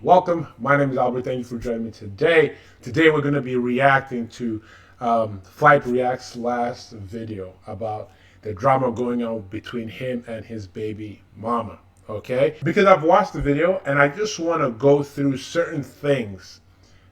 Welcome. My name is Albert. Thank you for joining me today. Today we're going to be reacting to Flight Reacts' last video about the drama going on between him and his baby mama. Okay? Because I've watched the video and I just want to go through certain things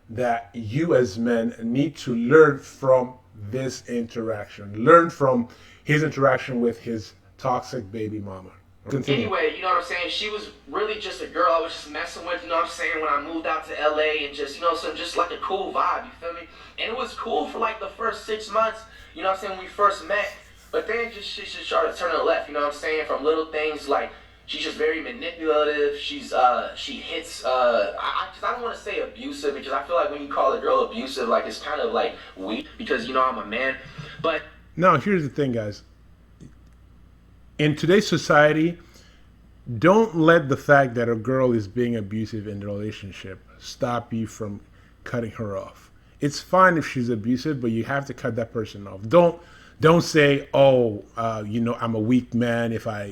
that you as men need to learn from this interaction. Learn from his interaction with his toxic baby mama. Continue. Anyway, you know what I'm saying? She was really just a girl I was just messing with, you know what I'm saying, when I moved out to LA and just, just like a cool vibe, you feel me? And it was cool for like the first 6 months, you know what I'm saying, when we first met. But then she just started turning left, you know what I'm saying, from little things like she's just very manipulative. She hits. I don't want to say abusive because I feel like when you call a girl abusive, like it's kind of like weak because I'm a man. But now here's the thing, guys. In today's society, don't let the fact that a girl is being abusive in the relationship stop you from cutting her off. It's fine if she's abusive, but you have to cut that person off. Don't say, "Oh, I'm a weak man if I,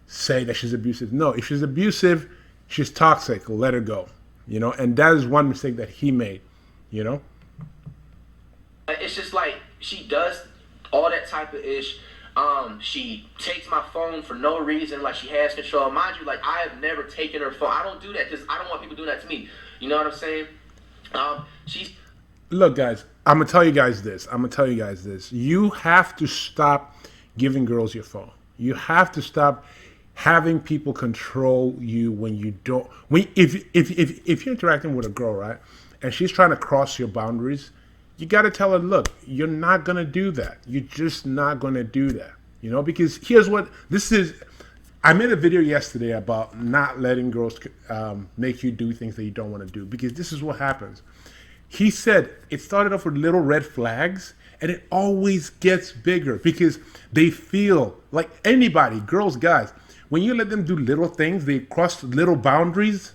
say that she's abusive." No, if she's abusive, she's toxic. Let her go. And that is one mistake that he made. You know. it's just like she does all that type of ish. She takes my phone for no reason, like she has control. Mind you, like I have never taken her phone. I don't do that because I don't want people doing that to me. You know what I'm saying? She's Look, guys, I'm gonna tell you guys this. You have to stop giving girls your phone. You have to stop having people control you when you don't. When if you're interacting with a girl, right, and she's trying to cross your boundaries, you got to tell her, look, you're not gonna do that. You're just not gonna do that. Because here's what this is. I made a video yesterday about not letting girls make you do things that you don't want to do, because this is what happens. He said it started off with little red flags and it always gets bigger because they feel like anybody, girls, guys, when you let them do little things, they cross little boundaries.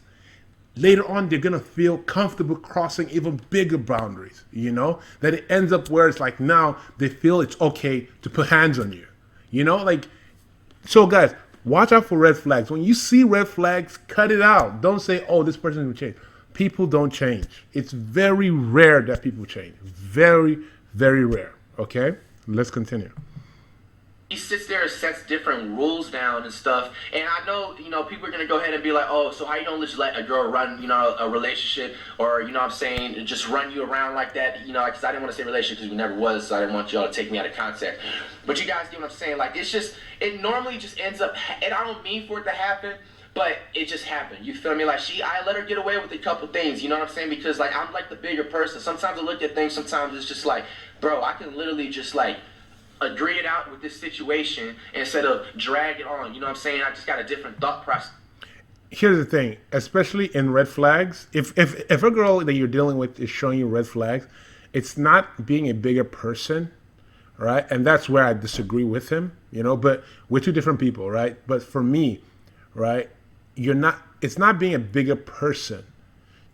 Later on, they're gonna feel comfortable crossing even bigger boundaries, that it ends up where it's like now they feel it's okay to put hands on you, like, so guys, watch out for red flags. When you see red flags, cut it out. Don't say, "Oh, this person will change." People don't change. It's very rare that people change. Very, very rare. Okay? Let's continue. he sits there and sets different rules down and stuff. And I know, people are gonna go ahead and be like, "Oh, so how you don't just let a girl run, a relationship, or what I'm saying, just run you around like that?" Because I didn't want to say relationship because we never was, so I didn't want y'all to take me out of context. But you guys get what I'm saying? Like it normally just ends up, and I don't mean for it to happen. But it just happened. You feel me? Like I let her get away with a couple things. You know what I'm saying? Because like I'm like the bigger person. Sometimes I look at things. Sometimes it's just like, bro, I can literally just like agree it out with this situation instead of drag it on. You know what I'm saying? I just got a different thought process. Here's the thing, especially in red flags, if a girl that you're dealing with is showing you red flags, it's not being a bigger person, right? And that's where I disagree with him, but we're two different people, right? But for me, right, it's not being a bigger person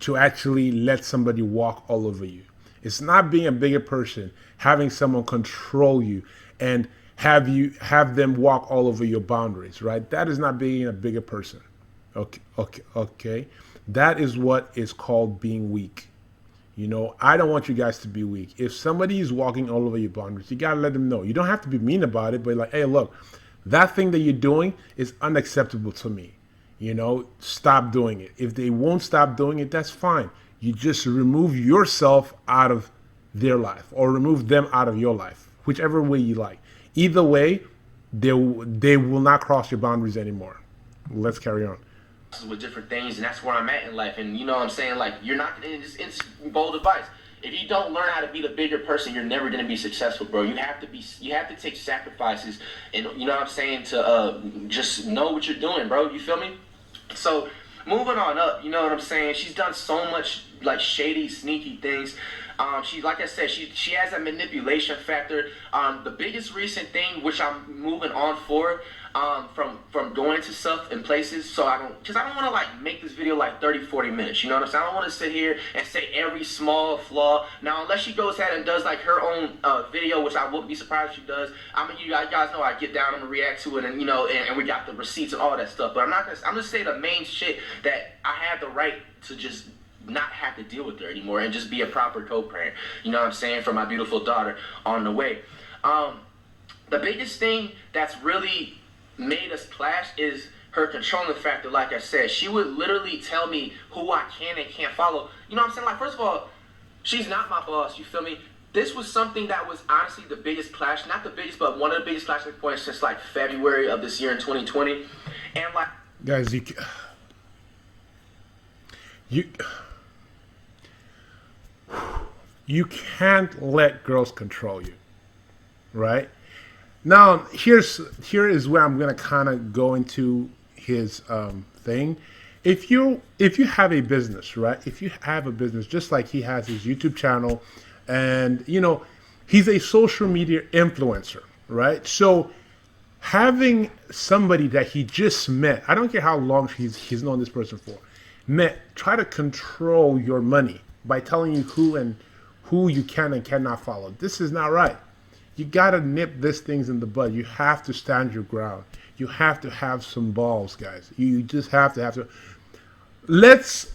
to actually let somebody walk all over you. It's not being a bigger person having someone control you and have them walk all over your boundaries, right? That is not being a bigger person. Okay. That is what is called being weak. I don't want you guys to be weak. If somebody is walking all over your boundaries, you gotta let them know. You don't have to be mean about it, but like, "Hey, look, that thing that you're doing is unacceptable to me. Stop doing it." If they won't stop doing it, that's fine. You just remove yourself out of their life or remove them out of your life, whichever way you like. Either way, they will not cross your boundaries anymore. Let's carry on. With different things, and that's where I'm at in life. And you know what I'm saying? Like, you're not gonna, it's bold advice. If you don't learn how to be the bigger person, you're never gonna be successful, bro. You have to take sacrifices, and you know what I'm saying, to just know what you're doing, bro. You feel me? So moving on up, you know what I'm saying? She's done so much like shady, sneaky things. She, like I said, she has a manipulation factor. The biggest recent thing, which I'm moving on for, from going to stuff and places. So I don't, because I don't want to like make this video like 30-40 minutes. You know what I'm saying? I don't want to sit here and say every small flaw. Now, unless she goes ahead and does like her own video, which I wouldn't be surprised if she does. I mean, you guys know I get down, I'm gonna react to it, and you know, and we got the receipts and all that stuff. But I'm not gonna. I'm just saying the main shit that I have the right to just not have to deal with her anymore and just be a proper co-parent. You know what I'm saying? For my beautiful daughter on the way. The biggest thing that's really made us clash is her controlling factor. Like I said, she would literally tell me who I can and can't follow. You know what I'm saying? Like, first of all, she's not my boss, you feel me? This was something that was honestly the biggest clash, not the biggest, but one of the biggest clashing points since like February of this year in 2020. And like, Guys, you can't let girls control you, right? Now, here is where I'm gonna kind of go into his thing. If you have a business, right? If you have a business, just like he has his YouTube channel, and you know he's a social media influencer, right? So having somebody that he just met, I don't care how long he's known this person for, try to control your money by telling you who you can and cannot follow. This is not right. You gotta nip these things in the bud. You have to stand your ground. You have to have some balls, guys. You just have to. Let's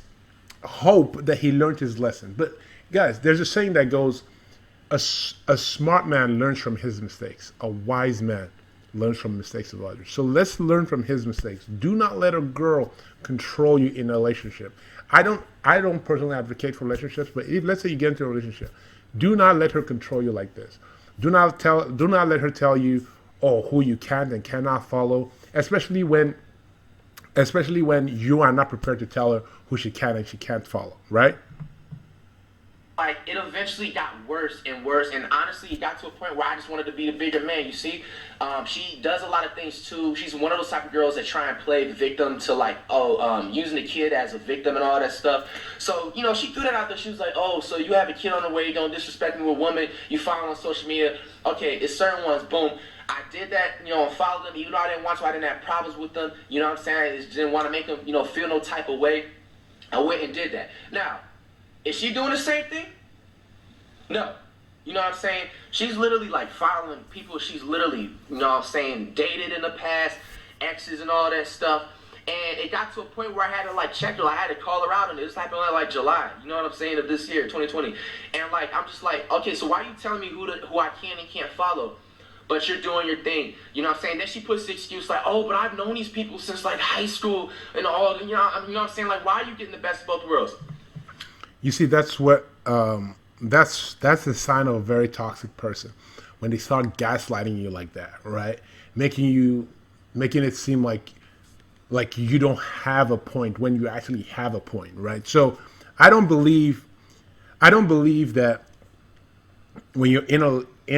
hope that he learned his lesson. But guys, there's a saying that goes, a smart man learns from his mistakes. A wise man learns from mistakes of others. So let's learn from his mistakes. Do not let a girl control you in a relationship. I don't personally advocate for relationships, but let's say you get into a relationship, do not let her control you like this. Do not let her tell you, oh, who you can and cannot follow, especially when you are not prepared to tell her who she can and she can't follow, right? like it eventually got worse and worse, and honestly it got to a point where I just wanted to be the bigger man. You see, she does a lot of things too. She's one of those type of girls that try and play the victim to like, using the kid as a victim and all that stuff. So, you know, she threw that out there. She was like, oh, so you have a kid on the way, don't disrespect me with a woman, you follow on social media. Okay, it's certain ones, boom. I did that, you know, and followed them, even though I didn't want to, I didn't have problems with them, you know what I'm saying? I just didn't want to make them, you know, feel no type of way. I went and did that. Now, is she doing the same thing? No. You know what I'm saying? She's literally like following people she's literally, you know what I'm saying, dated in the past, exes and all that stuff. And it got to a point where I had to like check her. I had to call her out on it. This happened like July, you know what I'm saying, of this year, 2020. And like, I'm just like, okay, so why are you telling me who I can and can't follow? But you're doing your thing. You know what I'm saying? Then she puts the excuse like, oh, but I've known these people since like high school and all, you know what I'm saying? Like, why are you getting the best of both worlds? You see, that's what that's the sign of a very toxic person, when they start gaslighting you like that, right? Making it seem like you don't have a point when you actually have a point, right? So I don't believe that when you're in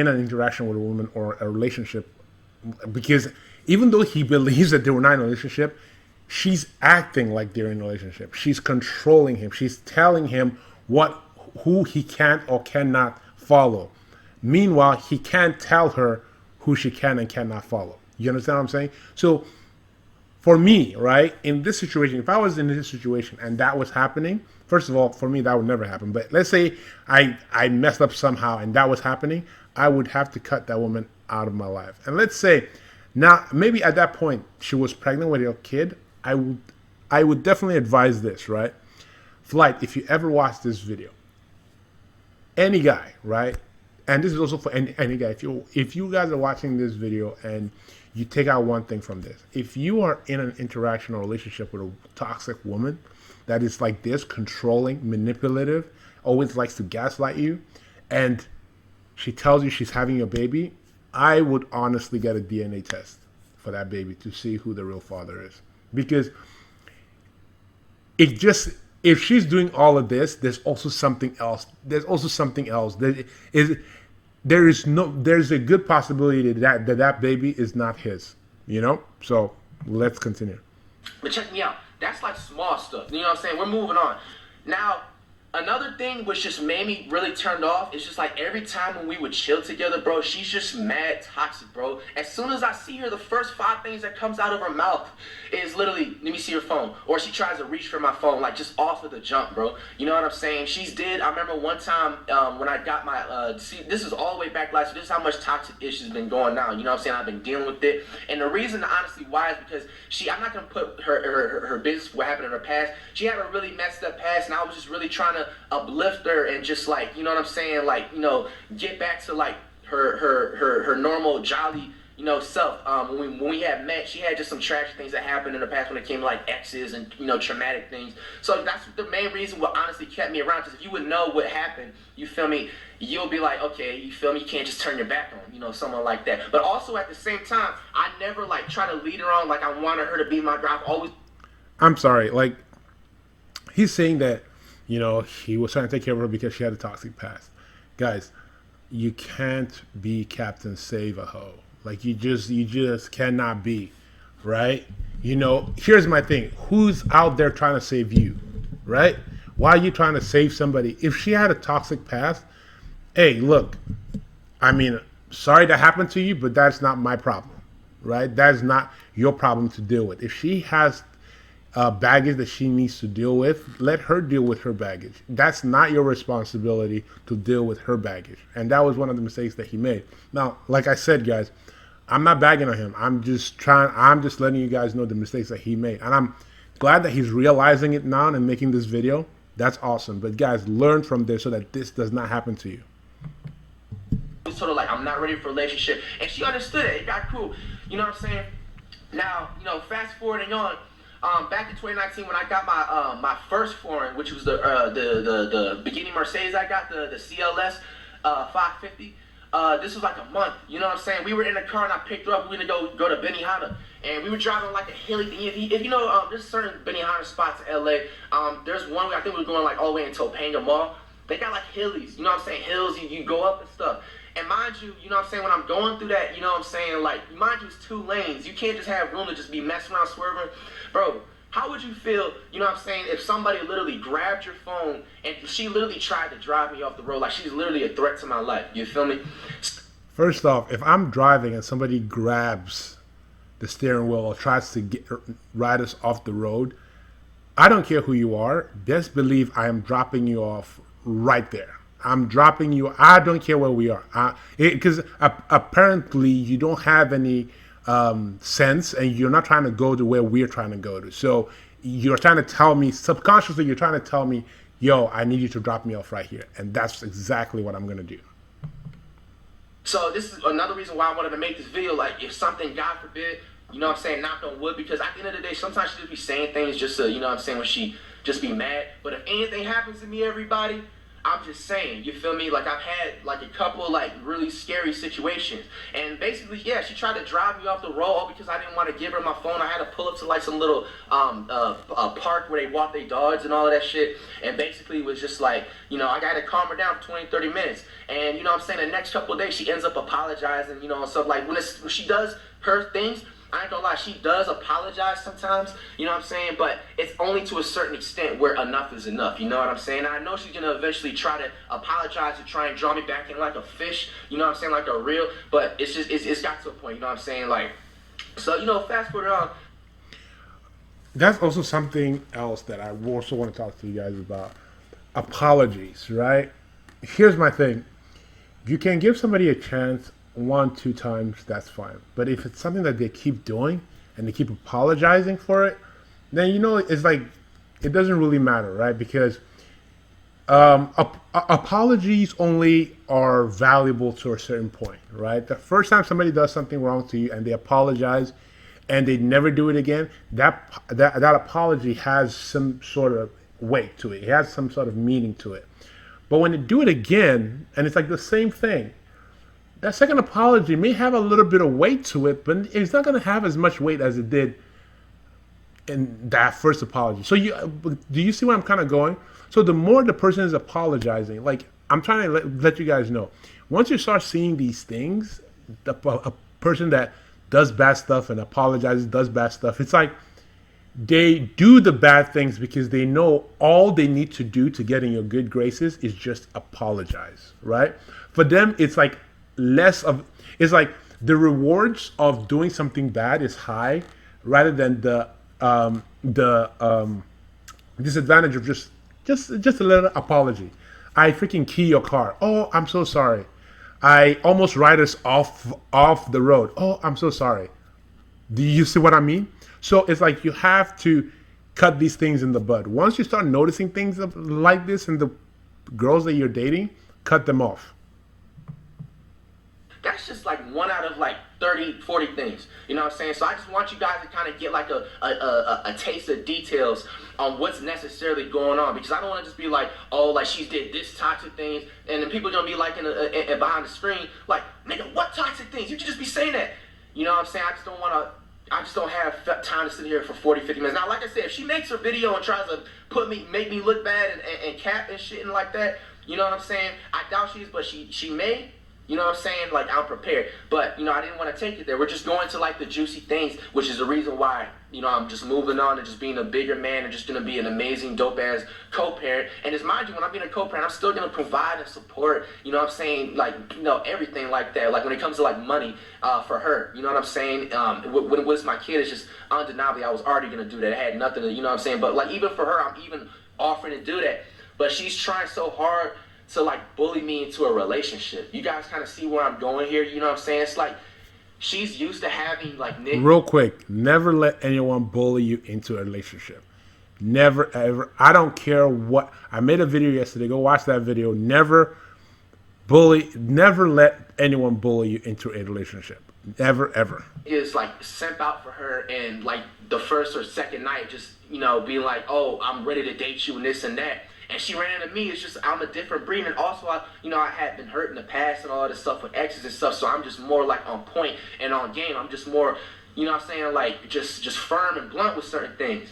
an interaction with a woman or a relationship, because even though he believes that they were not in a relationship, she's acting like they're in a relationship. She's controlling him. She's telling him who he can or cannot follow. Meanwhile, he can't tell her who she can and cannot follow. You understand what I'm saying? So for me, right, in this situation, if I was in this situation and that was happening, first of all, for me, that would never happen. But let's say I messed up somehow and that was happening, I would have to cut that woman out of my life. And let's say now, maybe at that point, she was pregnant with your kid, I would definitely advise this, right? Flight, if you ever watch this video, any guy, right? And this is also for any guy. If you guys are watching this video and you take out one thing from this, if you are in an interaction or relationship with a toxic woman that is like this, controlling, manipulative, always likes to gaslight you, and she tells you she's having a baby, I would honestly get a DNA test for that baby to see who the real father is. Because if she's doing all of this, there's also something else. There's a good possibility that baby is not his, you know? So let's continue. But check me out. That's like small stuff. You know what I'm saying? We're moving on. Now, another thing which just made me really turned off is just like every time when we would chill together, bro, she's just mad toxic, bro. As soon as I see her, the first 5 things that comes out of her mouth is literally, let me see your phone. Or she tries to reach for my phone, like just off of the jump, bro. You know what I'm saying? I remember one time when I got my, see, this is all the way back last year. This is how much toxic issues been going now. You know what I'm saying? I've been dealing with it. And the reason, honestly, why is because I'm not going to put her business, what happened in her past. She had a really messed up past, and I was just really trying to uplift her and just like, you know what I'm saying? Like, you know, get back to like her normal, jolly, you know, self. When we had met, she had just some tragic things that happened in the past when it came to like exes and, you know, traumatic things. So that's the main reason what honestly kept me around. Because if you would know what happened, you feel me, you'll be like, okay, you feel me, you can't just turn your back on, you know, someone like that. But also at the same time, I never like try to lead her on like I wanted her to be my girl. I've always. I'm sorry. Like, he's saying that, you know, he was trying to take care of her because she had a toxic past. Guys, you can't be Captain Save a Hoe. Like, you just cannot be, right? You know, here's my thing. Who's out there trying to save you, right? Why are you trying to save somebody? If she had a toxic past, hey, look, I mean, sorry that happened to you, but that's not my problem, right? That's not your problem to deal with. If she has baggage that she needs to deal with, let her deal with her baggage. That's not your responsibility to deal with her baggage. And that was one of the mistakes that he made. Now, like I said, guys, I'm not bagging on him. I'm just letting you guys know the mistakes that he made. And I'm glad that he's realizing it now and making this video. That's awesome. But guys, learn from this so that this does not happen to you. Sort of like, I'm not ready for a relationship. And she understood it. It got cool. You know what I'm saying? Now, you know, fast forwarding on, back in 2019 when I got my first foreign, which was the beginning Mercedes, I got the CLS 550. This was like a month, you know what I'm saying? We were in the car and I picked her up. We were gonna go to Benihana, and we were driving like a hilly thing. If you know, there's certain Benihana spots in LA. There's one where I think we were going like all the way in Topanga Mall. They got like hillies, you know what I'm saying? Hills, you go up and stuff. And mind you, you know what I'm saying, when I'm going through that, you know what I'm saying, like, mind you, it's 2 lanes. You can't just have room to just be messing around, swerving. Bro, how would you feel, you know what I'm saying, if somebody literally grabbed your phone and she literally tried to drive me off the road? Like, she's literally a threat to my life. You feel me? First off, if I'm driving and somebody grabs the steering wheel or tries to ride us off the road, I don't care who you are. Best believe I am dropping you off right there. I'm dropping you. I don't care where we are. Because apparently you don't have any sense and you're not trying to go to where we're trying to go to. So you're trying to tell me, subconsciously, you're trying to tell me, yo, I need you to drop me off right here. And that's exactly what I'm going to do. So this is another reason why I wanted to make this video. Like, if something, God forbid, you know what I'm saying, knock on wood, because at the end of the day, sometimes she just be saying things just to, you know what I'm saying, when she just be mad. But if anything happens to me, everybody, I'm just saying, you feel me? Like, I've had like a couple like really scary situations, and basically, yeah, she tried to drive me off the road because I didn't want to give her my phone. I had to pull up to like some little park where they walk their dogs and all of that shit, and basically it was just like, you know, I got to calm her down for 20-30 minutes, and you know what I'm saying, the next couple of days she ends up apologizing, you know, and stuff. Like, when she does her things, I ain't gonna lie, she does apologize sometimes, you know what I'm saying? But it's only to a certain extent where enough is enough, you know what I'm saying? I know she's gonna eventually try to apologize to try and draw me back in like a fish, you know what I'm saying, like a reel, but it's just, it's got to a point, you know what I'm saying? Like, so, you know, fast forward on. That's also something else that I also want to talk to you guys about. Apologies, right? Here's my thing. You can give somebody a chance 1-2 times, that's fine. But if it's something that they keep doing and they keep apologizing for it, then, you know, it's like, it doesn't really matter, right? Because apologies only are valuable to a certain point, right? The first time somebody does something wrong to you and they apologize and they never do it again, that apology has some sort of weight to it. It has some sort of meaning to it. But when they do it again, and it's like the same thing, that second apology may have a little bit of weight to it, but it's not going to have as much weight as it did in that first apology. So do you see where I'm kind of going? So the more the person is apologizing, like, I'm trying to let you guys know, once you start seeing these things, a person that does bad stuff and apologizes, does bad stuff, it's like, They do the bad things because they know all they need to do to get in your good graces is just apologize, right? For them, it's like less of, it's like the rewards of doing something bad is high rather than the disadvantage of just a little apology. I freaking key your car. Oh, I'm so sorry. I almost ride us off the road. Oh, I'm so sorry. Do you see what I mean? So it's like you have to cut these things in the bud. Once you start noticing things like this in the girls that you're dating, cut them off. That's just like one out of like 30, 40 things. You know what I'm saying? So I just want you guys to kind of get like a taste of details on what's necessarily going on, because I don't want to just be like, oh, like she did this toxic things, and then people are gonna be like in behind the screen, like, nigga, what toxic things? You could just be saying that. You know what I'm saying? I just don't have time to sit here for 40, 50 minutes. Now, like I said, if she makes her video and tries to make me look bad and cap and shit and like that, you know what I'm saying? I doubt she is, but she may. You know what I'm saying? Like, I'm prepared. But, I didn't want to take it there. We're just going to, like, the juicy things, which is the reason why, I'm just moving on and just being a bigger man and just going to be an amazing, dope-ass co-parent. And just mind you, when I'm being a co-parent, I'm still going to provide and support, you know what I'm saying, like, everything like that. Like, when it comes to, like, money for her, you know what I'm saying? When it was my kid, it's just undeniably I was already going to do that. I had nothing to, you know what I'm saying? But, like, even for her, I'm even offering to do that. But she's trying so hard to like bully me into a relationship. You guys kind of see where I'm going here, you know what I'm saying? It's like she's used to having like real quick, never let anyone bully you into a relationship. Never ever. I don't care what. I made a video yesterday. Go watch that video. Never let anyone bully you into a relationship. Never ever. Is like simp out for her, and like the first or second night just, being like, oh, I'm ready to date you and this and that. And she ran into me. It's just I'm a different breed, and also I had been hurt in the past and all this stuff with exes and stuff. So I'm just more like on point and on game. I'm just more, what I'm saying, like just firm and blunt with certain things.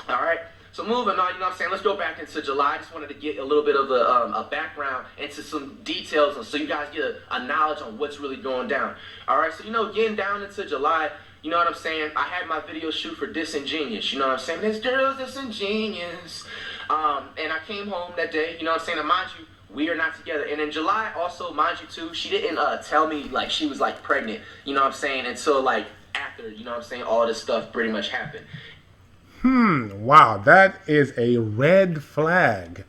All right. So moving on, what I'm saying, let's go back into July. I just wanted to get a little bit of a background into some details, and so you guys get a knowledge on what's really going down. All right. So getting down into July. You know what I'm saying? I had my video shoot for Disingenuous. You know what I'm saying? This girl's disingenuous. And I came home that day, you know what I'm saying? And mind you, we are not together. And in July, also, mind you, too, she didn't tell me, like, she was, like, pregnant, you know what I'm saying? Until, like, after, you know what I'm saying, all this stuff pretty much happened. Wow, that is a red flag.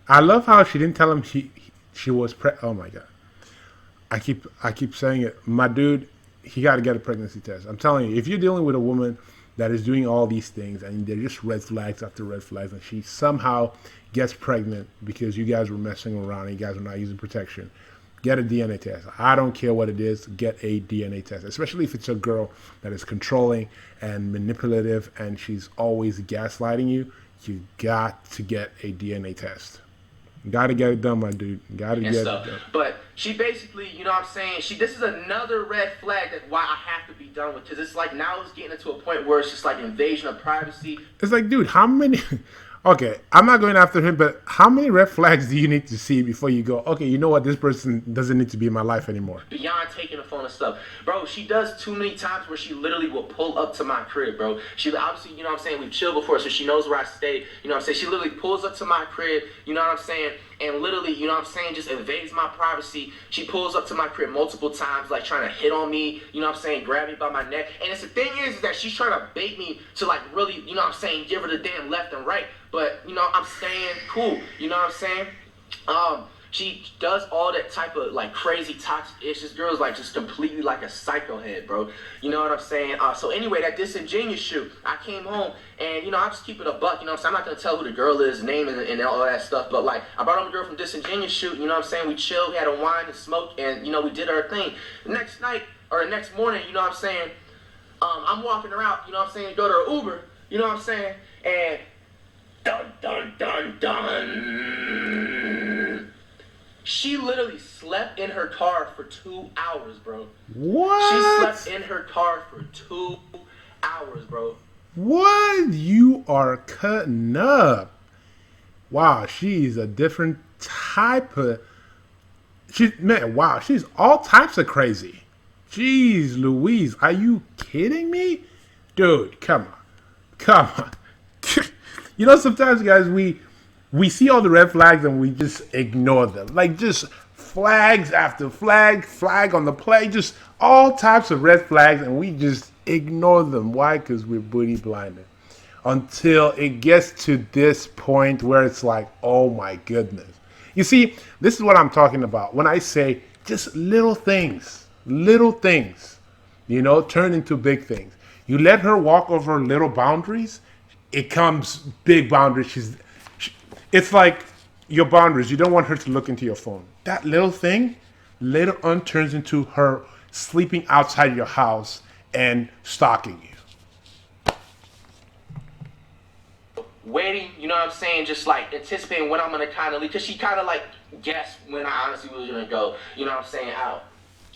I love how she didn't tell him she was pregnant. Oh, my God. I keep saying it. My dude, he got to get a pregnancy test. I'm telling you, if you're dealing with a woman that is doing all these things and they're just red flags after red flags, and she somehow gets pregnant because you guys were messing around and you guys are not using protection, get a DNA test. I don't care what it is, get a DNA test, especially if it's a girl that is controlling and manipulative and she's always gaslighting you. You got to get a DNA test. Got to get it done, my dude. Got to get it done. But she basically, you know what I'm saying, this is another red flag that's why I have to be done with, because it's like now it's getting to a point where it's just like invasion of privacy. It's like, dude, how many... Okay, I'm not going after him, but how many red flags do you need to see before you go, okay, you know what, this person doesn't need to be in my life anymore? Beyond taking the phone and stuff. Bro, she does too many times where she literally will pull up to my crib, bro. She obviously, you know what I'm saying, we've chilled before, so she knows where I stay. You know what I'm saying? She literally pulls up to my crib, you know what I'm saying, and literally, you know what I'm saying, just invades my privacy. She pulls up to my crib multiple times, like trying to hit on me, you know what I'm saying, grab me by my neck. And it's the thing is that she's trying to bait me to like really, you know what I'm saying, give her the damn left and right. But, I'm staying cool. You know what I'm saying? She does all that type of, like, crazy toxic ish. This girl's, like, just completely like a psycho head, bro. You know what I'm saying? So, anyway, that Disingenuous shoot, I came home, and, I just keep it a buck, you know what I'm saying? I'm not going to tell who the girl is, name, and all that stuff. But, like, I brought home a girl from Disingenuous shoot, you know what I'm saying? We chilled, we had a wine and smoke, and, we did our thing. The next night, or the next morning, you know what I'm saying? I'm walking around, you know what I'm saying, to go to her Uber, you know what I'm saying? And... dun, dun, dun, dun. She literally slept in her car for 2 hours, bro. What? She slept in her car for 2 hours, bro. What? You are cutting up. Wow, she's a different type of... Wow, she's all types of crazy. Jeez Louise, are you kidding me? Dude, come on. Come on. Sometimes, guys, we see all the red flags and we just ignore them. Like, just flags after flag on the play, just all types of red flags, and we just ignore them. Why? Because we're booty blinded. Until it gets to this point where it's like, oh my goodness. You see, this is what I'm talking about. When I say just little things, turn into big things. You let her walk over little boundaries, it comes big boundaries. It's like your boundaries. You don't want her to look into your phone. That little thing later on turns into her sleeping outside your house and stalking you. Waiting, you know what I'm saying, just like anticipating when I'm gonna kind of leave, because she kind of like guessed when I honestly was gonna go, you know what I'm saying, out.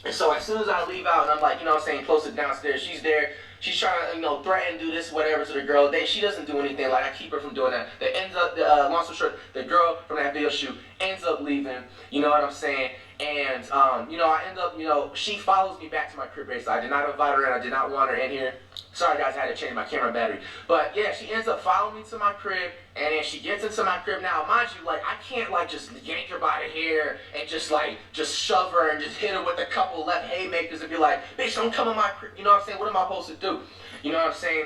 And so as soon as I leave out and I'm like, you know what I'm saying, close to downstairs, she's there, she's trying to, threaten, do this, whatever to the girl. She doesn't do anything, like I keep her from doing that. That ends up, long story short, the girl from that video shoot ends up leaving, you know what I'm saying, and, I end up, she follows me back to my crib base. I did not invite her in, I did not want her in here. Sorry guys, I had to change my camera battery. But yeah, she ends up following me to my crib, and then she gets into my crib. Now, mind you, like, I can't like just yank her by the hair and just shove her and just hit her with a couple left haymakers and be like, bitch, don't come in my crib. You know what I'm saying? What am I supposed to do? You know what I'm saying?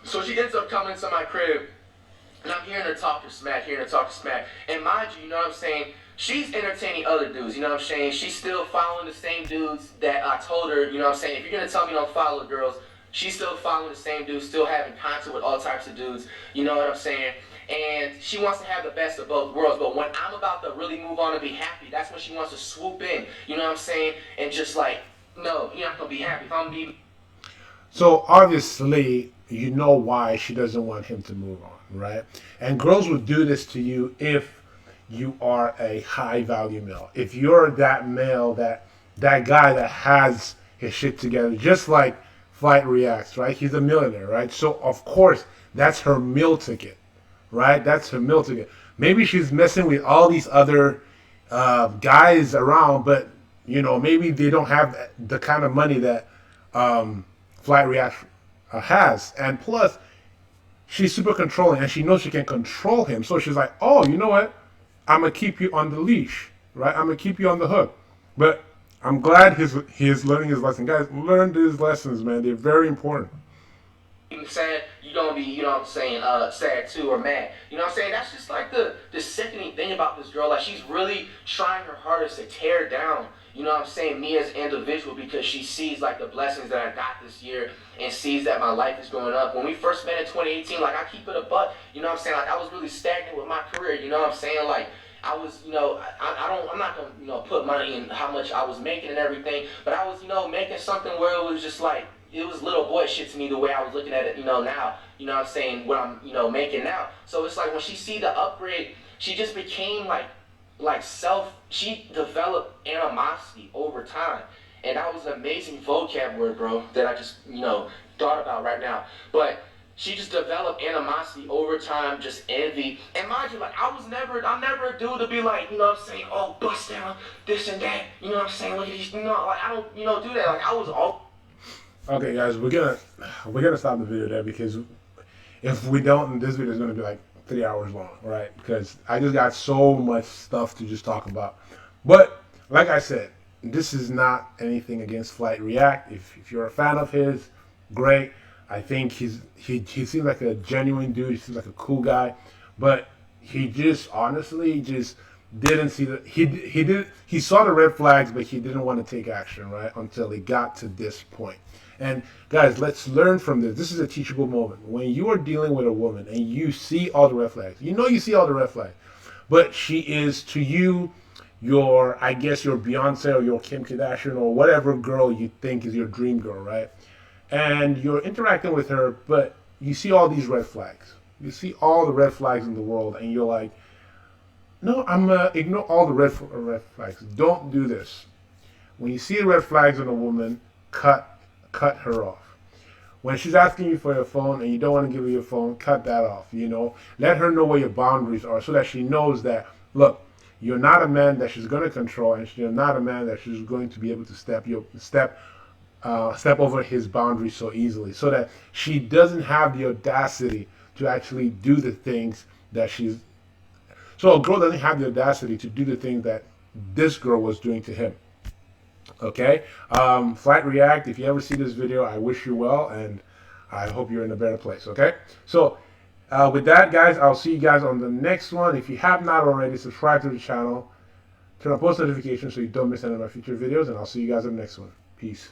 So she ends up coming into my crib, and I'm hearing her talk to smack, And mind you, you know what I'm saying? She's entertaining other dudes, you know what I'm saying? She's still following the same dudes that I told her, you know what I'm saying? If you're going to tell me don't follow girls, she's still following the same dudes, still having contact with all types of dudes, you know what I'm saying? And she wants to have the best of both worlds, but when I'm about to really move on and be happy, that's when she wants to swoop in, you know what I'm saying? And just like, no, you're not going to be happy. If I'm going to be... So obviously, you know why she doesn't want him to move on, right? And girls would do this to you if you are a high value male. If you're that male, that guy that has his shit together, just like Flight Reacts, right? He's a millionaire, right? So of course that's her meal ticket, right? That's her meal ticket. Maybe she's messing with all these other guys around, but maybe they don't have the kind of money that Flight Reacts has, and plus she's super controlling, and she knows she can control him. So she's like, oh, you know what? I'm gonna keep you on the leash, right? I'm gonna keep you on the hook. But I'm glad he's learning his lesson. Guys, learn these lessons, man. They're very important. Sad, you're gonna be, you know what I'm saying, sad too or mad. You know what I'm saying? That's just like the sickening thing about this girl. Like, she's really trying her hardest to tear down, you know what I'm saying, me as an individual, because she sees like the blessings that I got this year and sees that my life is going up. When we first met in 2018, like, I keep it a buck, you know what I'm saying? Like, I was really stagnant with my career, you know what I'm saying? Like, I was, I'm not gonna, put money in how much I was making and everything, but I was, making something where it was just like, it was little boy shit to me the way I was looking at it, now, you know what I'm saying, what I'm, making now. So it's like when she see the upgrade, she just became she developed animosity over time. And that was an amazing vocab word, bro, that I just, thought about right now. But she just developed animosity over time, just envy. And mind you, like, I'm never a dude to be like, you know what I'm saying, oh, bust down, this and that, you know what I'm saying, look at these, like, I don't, do that. Like, I was all... Okay, guys, we're gonna stop the video there, because if we don't, this video is gonna be like 3 hours long, right? Because I just got so much stuff to just talk about. But like I said, this is not anything against Flight React. If you're a fan of his, great. I think he seems like a genuine dude. He seems like a cool guy, but he just honestly just didn't see the he saw the red flags, but he didn't want to take action, right, until he got to this point. And guys, let's learn from this. This is a teachable moment. When you are dealing with a woman and you see all the red flags, you see all the red flags, but she is to you your Beyonce or your Kim Kardashian or whatever girl you think is your dream girl, right? And you're interacting with her, but you see all these red flags. You see all the red flags in the world, and you're like, no, I'm gonna ignore all the red flags. Don't do this. When you see red flags in a woman, cut her off. When she's asking you for your phone and you don't want to give her your phone, cut that off. Let her know where your boundaries are, so that she knows that, look, you're not a man that she's going to control, and you're not a man that she's going to be able to step step over his boundaries so easily, so that she doesn't have the audacity to actually do the things that she's. So a girl doesn't have the audacity to do the things that this girl was doing to him. Okay, Flight React. If you ever see this video, I wish you well, and I hope you're in a better place. Okay, so with that, guys, I'll see you guys on the next one. If you have not already, subscribe to the channel, turn on post notifications so you don't miss any of my future videos, and I'll see you guys on the next one. Peace.